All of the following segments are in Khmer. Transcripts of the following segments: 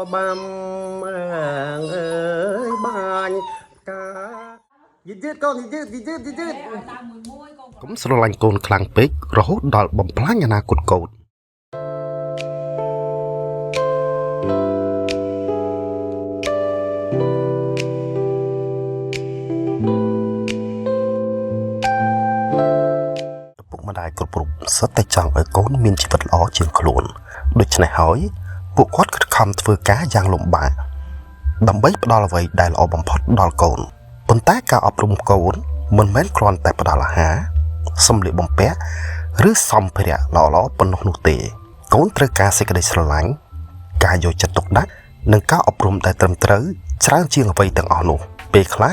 băm ơi bàn cá dứt con dứt កុំស្រឡាញ់កូនខ្លាំងពេករហូតដល់បំផ្លាញអនាគតកូនពុកម្ដាយគ្រប់រូបសុទ្ធតែចង់ឲ្យកូនមានជីវិតល្អជាងខ្លួនដូច្នេះហើយពួកគាត់ខិតខំធ្វើការយ៉ាងលំបាកដើម្បីផ្ដល់អ្វីដែលល្អបំផុតដល់កូនប៉ុន្តែការអប់រំកូនមិនមែនគ្រាន់តែផ្ដល់អាហារសម្លៀកបំពាក់ឬសម្ភារៈល្អៗប៉ុណ្ណោះនោះទេកូនត្រូវការសេចក្តីស្រឡាញ់ការយកចិត្តទុកដាក់និងការអប់រំដែលត្រឹមត្រូវច្រើនជាងអ្វីទាំងអស់នោះពេលខ្លះ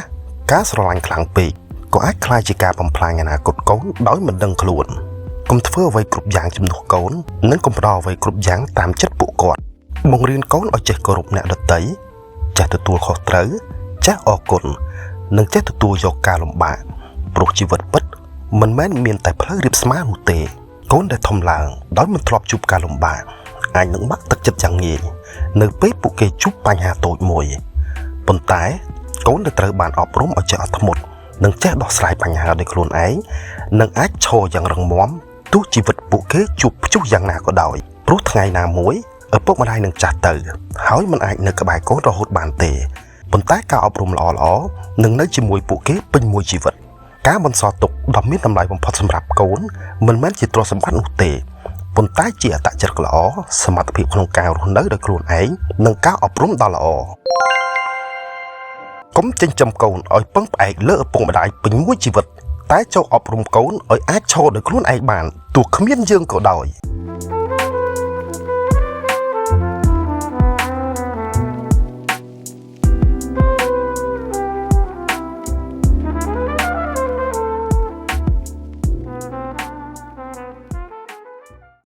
ការស្រឡាញ់ខ្លាំងពេកក៏អាចក្លាយជាការបំផ្លាញអនាគតកូនដោយមិនដឹងខ្លួនកុំធ្វើអ្វីគ្រប់យ៉ាងជំនួសកូននិងកុំផ្ដល់អ្វីគ្រប់យ៉ាងតាមចិត្តពួកគាត់បង្រៀនកូនឲ្យចេះគោរពអ្នកដទៃចេះទទួលខុសត្រូវចេះអរគុណនិងចេះទទួលយកការលំបាកព្រោះជីវិតពិតមិនមែនមានតែផ្លូវរាបស្មើនោះទេកូនដែលធំឡើងដោយមិនធ្លាប់ជួបការលំបាកអាចនឹងបាក់ទឹកចិត្តយ៉ាងងាយនៅពេលពួកគេជួបបញ្ហាតូចមួយប៉ុន្តែកូនដែលត្រូវបានអប់រំឲ្យចេះអត់ធ្មត់និងចេះដោះស្រាយបញ្ហាដោយខ្លួនឯងនឹងអាចឈរយ៉ាងរឹងមាំទោះជីវិតពួកគេជួបព្យុះយ៉ាងណាក៏ដោយព្រោះថ្ងៃណាមួយឪពុកម្ដាយនឹងចាស់ទៅហើយមិនអាចនៅក្បែរកូនរហូតបានទេប៉ុន្តែការអប់រំល្អៗនឹងនៅជាមួយពួកគេពេញមួយជីវិតការបន្សល់ទុកដ៏មានតម្លៃបំផុតសម្រាប់កូនមិនមែនជាទ្រព្យសម្បត្តិនោះទេប៉ុន្តែជាអត្តចរិតល្អសមត្ថភាពក្នុងការរស់នៅដោយខ្លួនឯងនិងការអប់រំដ៏ល្អកុំចិញ្ចឹមកូនឲ្យពឹងផ្អែកលើឪពុកម្ដាយពេញមួយជីវិតតែចូលអប់រំកូនឲ្យអាចឈរដោយខ្លួនឯងបានទោះគ្មានយើងក៏ដោយ